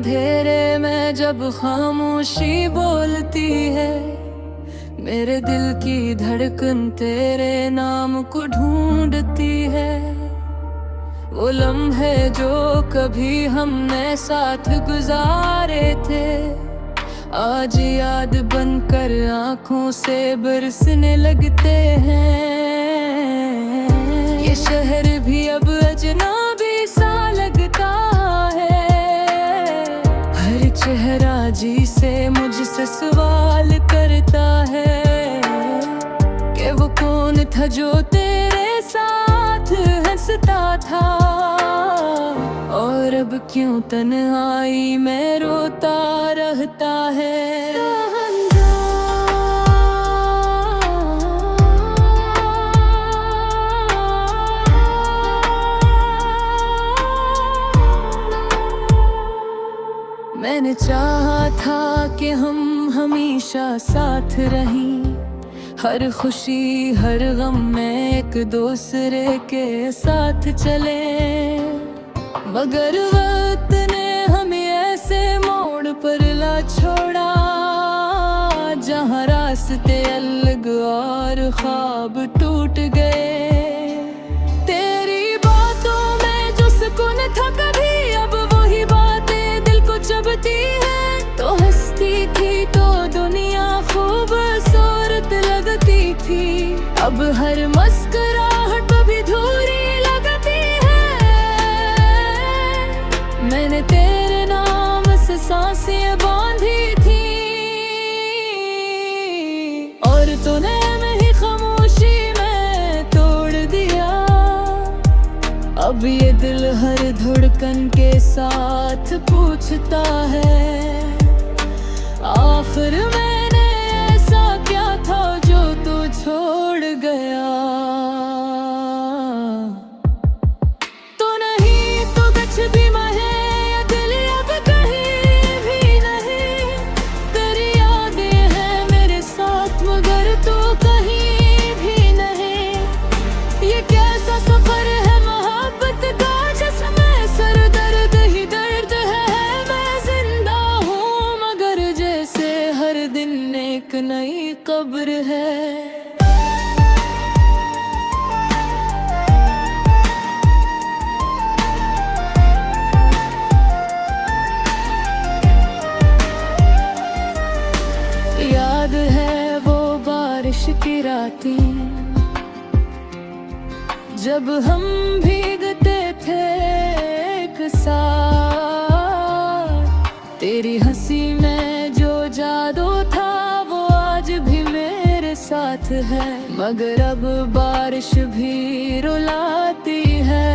अंधेरे में जब खामोशी बोलती है, मेरे दिल की धड़कन तेरे नाम को ढूंढती है। वो लम्हे जो कभी हमने साथ गुजारे थे, आज याद बनकर आँखों से बरसने लगते हैं। ये शहर भी अब अजनबी सा लगता है, हर चेहरा जी से मुझसे सवाल करता है कि वो कौन था जो तेरे साथ हंसता था, और अब क्यों तन्हाई में रोता रहता है। मैंने चाहा था कि हम हमेशा साथ रहें, हर खुशी हर गम में एक दूसरे के साथ चले, मगर वक्त ने हमें ऐसे मोड़ पर ला छोड़ा, जहाँ रास्ते अलग और ख्वाब टूट गए। तेरी बातों में जो सुकून था कभी, अब वही बातें दिल को चुभती है। तो हंसती थी तो दुनिया खूबसूरत लगती थी, अब हर मुस्कुराहट भी धूरी लगती है। मैंने तेरे नाम से सांसें बांधी थी, और तूने मेरी खामोशी में तोड़ दिया। अब ये दिल हर धड़कन के साथ पूछता है, आखिर मैंने ऐसा क्या था जो तू छोड़ गया। तो नहीं तो कुछ भी महे ये दिल अब कहीं भी नहीं, तेरी यादें हैं मेरे साथ मगर तू कहीं भी नहीं। ये कैसा सफर है मोहब्बत का जिसमें सर दर्द ही दर्द है। मैं जिंदा हूँ मगर जैसे हर दिन एक नई कब्र है। याद है वो बारिश की रातें, जब हम भीगते थे एक साथ। तेरी हंसी में जो जादू था वो आज भी मेरे साथ है, मगर अब बारिश भी रुलाती है।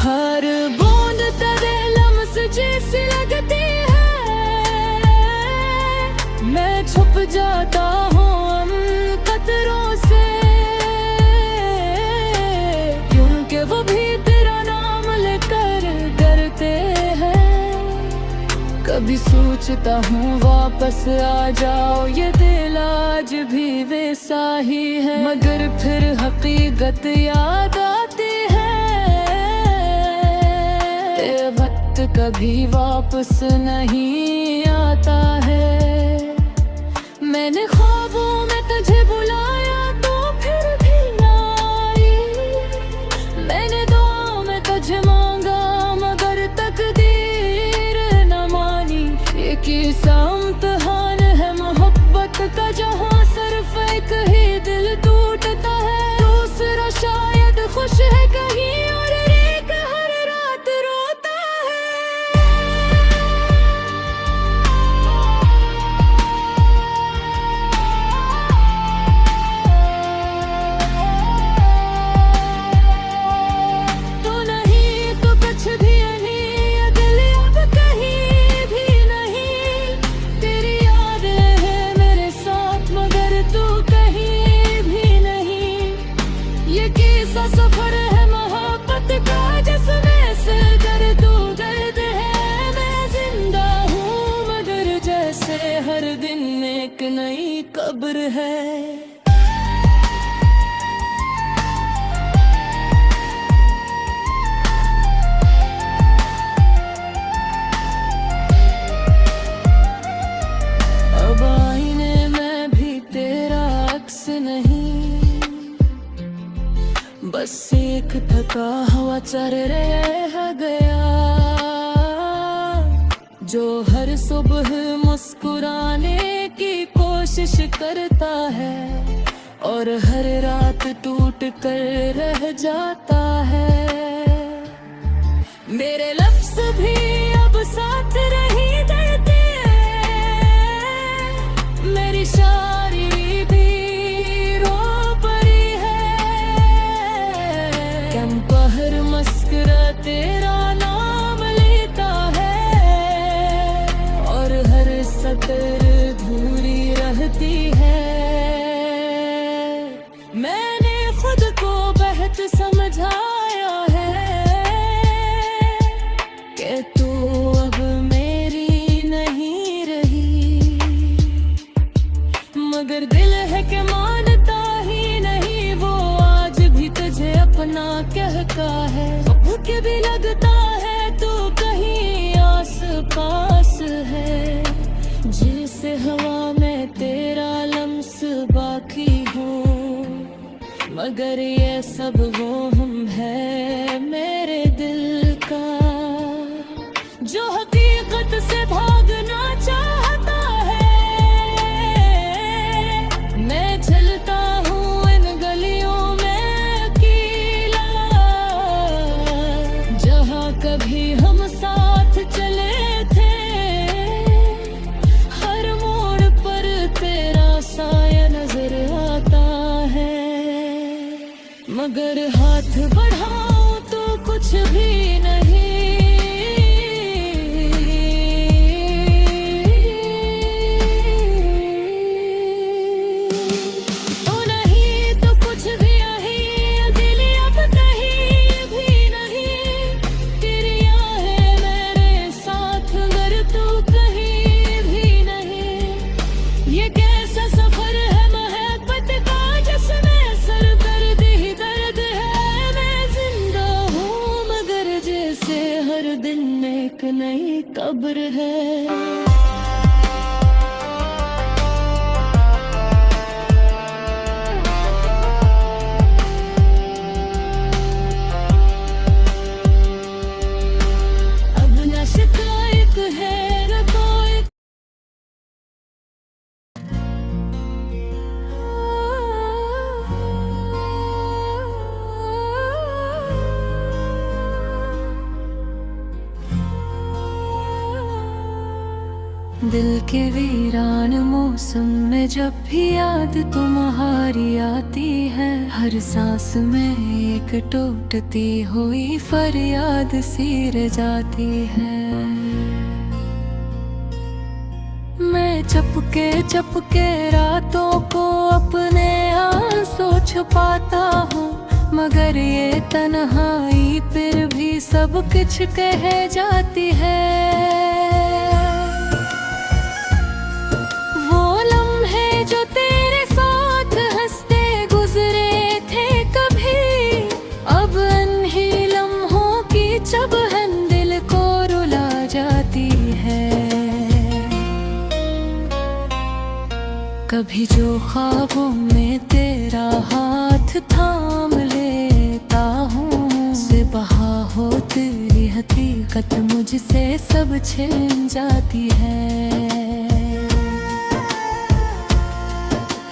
हर बूंद तेरे लम्स जैसी लगती है, मैं छुप जाता हूँ उन कतरों से, क्योंकि वो भी तेरा नाम लेकर डरते हैं। कभी सोचता हूँ वापस आ जाओ, ये दिल आज भी वैसा ही है, मगर फिर हकीकत याद आती है। ये वक्त कभी वापस नहीं आता है। मैंने ख्वाबों में तुझे बुलाया तो फिर भी ना आई, मैंने दुआओं में तुझे मांगा मगर तकदीर न मानी। ये किस्सा इम्तिहान है मोहब्बत का, जहाँ सिर्फ एक ही दिल टूटता है, दूसरा शायद खुश है कहीं और एक हर रात रोता है। सफर है मोहब्बत का जिसमें से दर्द दर्द है। मैं जिंदा हूँ मगर जैसे हर दिन एक नई कब्र है। चढ़ रह गया, जो हर सुबह मुस्कुराने की कोशिश करता है और हर रात टूट कर रह जाता है। मेरे लफ्ज़ भी अब साथ नहीं देते, मेरी शायरी भी रो पड़ी है। कम पहर मस्करा तेरा नाम लेता है और हर सतर धूरी रहती है। मैंने खुद को बेहद समझाया है कि तू अब मेरी नहीं रही, मगर दिल है कि मानता ही नहीं, वो आज भी तुझे अपना कहता है। भूख भी लगता है तू कहीं आस पास है, जिस हवा में तेरा लम्स बाकी हो, मगर ये सब वो हम है मेरे दिल का, जो हकीकत से भागना चाहता है। मैं चलता हूँ इन गलियों में अकेला, जहाँ कभी हम साथ चले थे, हर मोड़ पर तेरा साया नजर आता है, मगर हाथ बढ़ाऊं तो कुछ भी नहीं। तो नहीं तो कुछ भी नहीं, दिल अब कहीं भी नहीं। तेरी है मेरे साथ अगर तू कहीं भी नहीं। ये कैसा सफर है मोहब्बत का, जिसमें सरदर्द ही दर्द है। मैं जिंदा हूँ मगर जैसे हर दिन एक नई कब्र है। अब न शिकायत है न कोई, दिल के वीरान मौसम में जब भी याद तुम्हारी आती है, हर सांस में एक टूटती हुई फरियाद सी रह जाती है। मैं चपके चपके रातों को अपने आंसू छुपाता हूँ, मगर ये तन्हाई फिर भी सब कुछ कह जाती है। वो लम्हे जो तेरे साथ हंसते गुजरे थे कभी, अब इन्हीं लम्हों की चुभन दिल को रुला जाती है। कभी जो ख्वाबों में तेरा हाथ थाम लेता हूँ, से बहा हो तेरी हकीकत मुझसे सब छिन जाती है।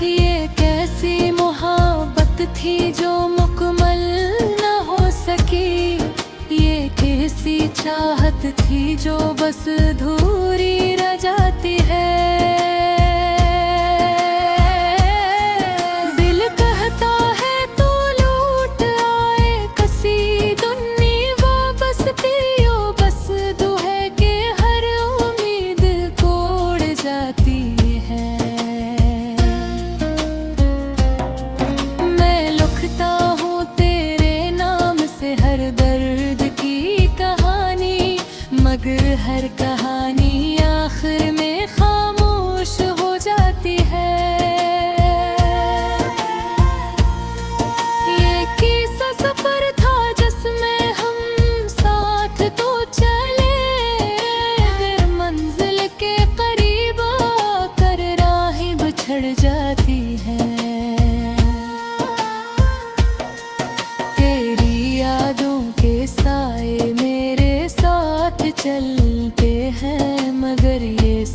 ये कैसी मोहब्बत थी जो मुकम्मल न हो सकी, ये कैसी चाहत थी जो बस अधूरी रह जाती है। दिल कहता है तू लूट आए कसी दुन्नी वापस पियो, बस दुहे के हर उम्मीद को उड़ जाती है। मैं लिखता हूँ तेरे नाम से हर दर्द की कहानी, मगर हर कहानी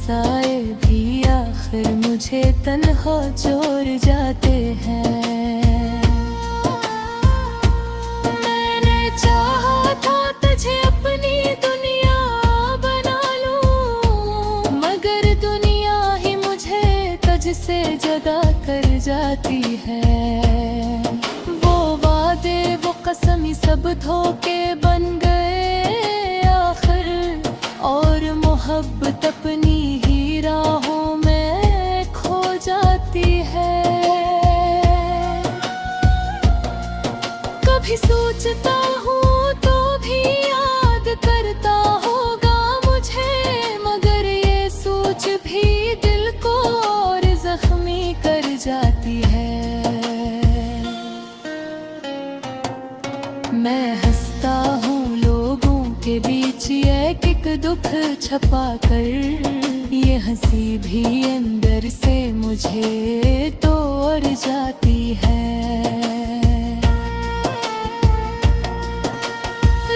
साए भी आखिर मुझे तन्हा छोड़ जाते हैं। मैंने चाहा था तुझे अपनी दुनिया बना लूं, मगर दुनिया ही मुझे तुझसे जुदा कर जाती है। वो वादे वो कसम सब धोखे बन गए आखिर, और मोहब्बत अपनी ही राहों में खो जाती है। कभी सोचता हूँ तो भी याद करता होगा मुझे, मगर ये सोच भी दिल को और जख्मी कर जाती है। मैं हंसता हूँ लोगों के बीच एक दुख छपा कर, ये हंसी भी अंदर से मुझे तोड़ जाती है।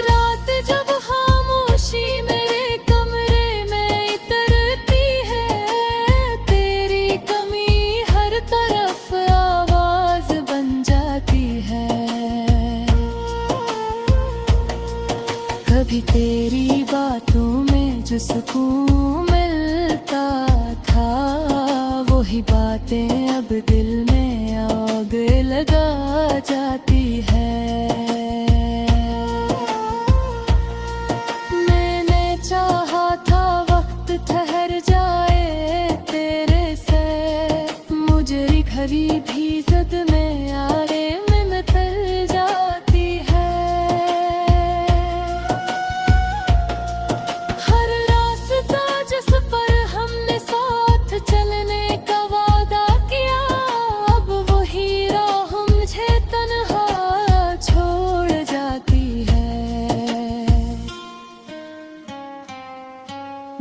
रात जब खामोशी मेरे कमरे में इतरती है, तेरी कमी हर तरफ आवाज बन जाती है। कभी तेरी बातों में जो सुकून मिलता था, वही बातें अब दिल में आग लगा जाती है। मैंने चाहा था वक्त ठहर जाए तेरे से, मुझे घड़ी भी जद में आरे में मचल जाती है। हर रास्ता जिस पर हमने साथ चलने का वादा किया, अब वही राह मुझे तन्हा छोड़ जाती है।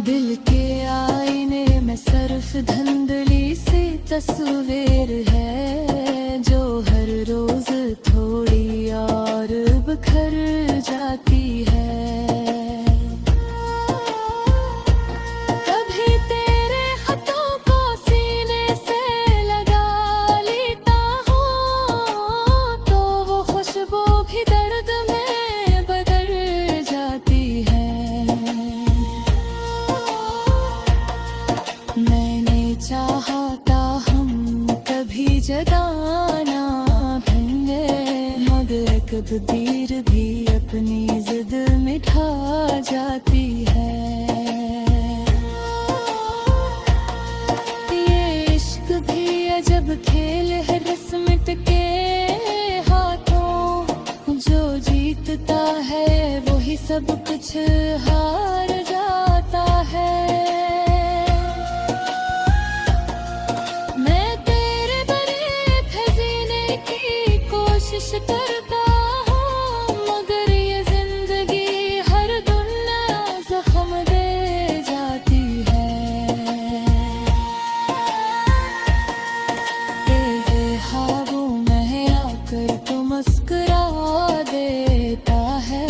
दिल के आईने में सिर्फ धुंधली सी तस्वीर है, जो हर रोज थोड़ी और बिखर जाती है। कभी तेरे हाथों को सीने से लगा लेता हूँ, तो वो खुशबू भी दर्द में बदल जाती है। मैंने चाहा था हम कभी जुदा ना होंगे, मगर तकदीर भी अपनी जिद मिठा जाती है। ये इश्क भी अजब खेल है, रस मिट के हाथों, जो जीतता है वही सब कुछ हार जाता है। मैं तेरे बने थे जीने की कोशिश करता हूँ, मगर ये जिंदगी हर दुनिया जख्म दे जाती है। तेरे ख्वाबों में आकर तो मुस्कुरा देता है,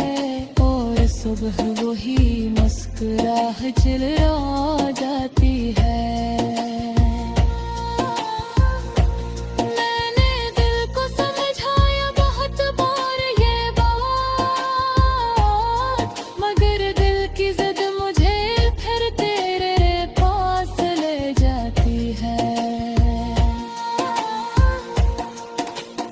और सुबह वही मुस्कुराहट चिल्ला जाती है। मैंने दिल को समझाया बहुत बार ये बात, मगर दिल की जिद मुझे फिर तेरे पास ले जाती है।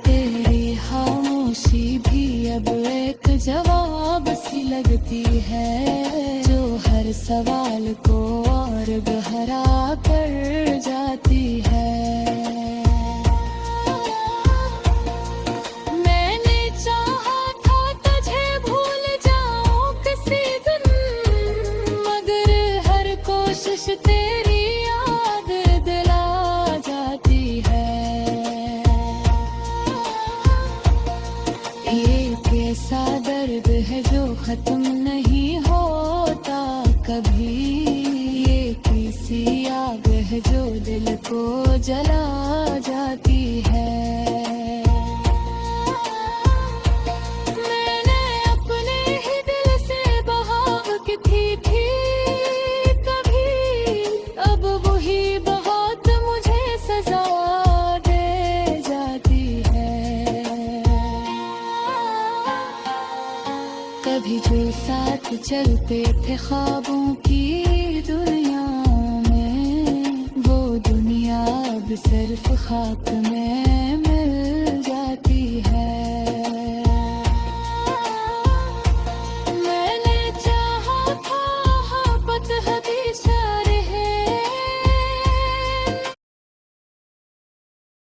तेरी खामोशी भी अब एक जवाब सी लगती है, जो हर सवाल को और गहरा कर जाती है। मैंने चाहा था तुझे भूल जाऊं किसी दिन, मगर हर कोशिश तेरी याद दिला जाती है। ये कैसा दर्द है जो खत्म नहीं होता कभी, ये किसी आग है जो दिल को जला जाती है। मैंने अपने ही दिल से बहाव की थी कभी, चलते थे ख्वाबों की दुनिया में, वो दुनिया अब सिर्फ खाक में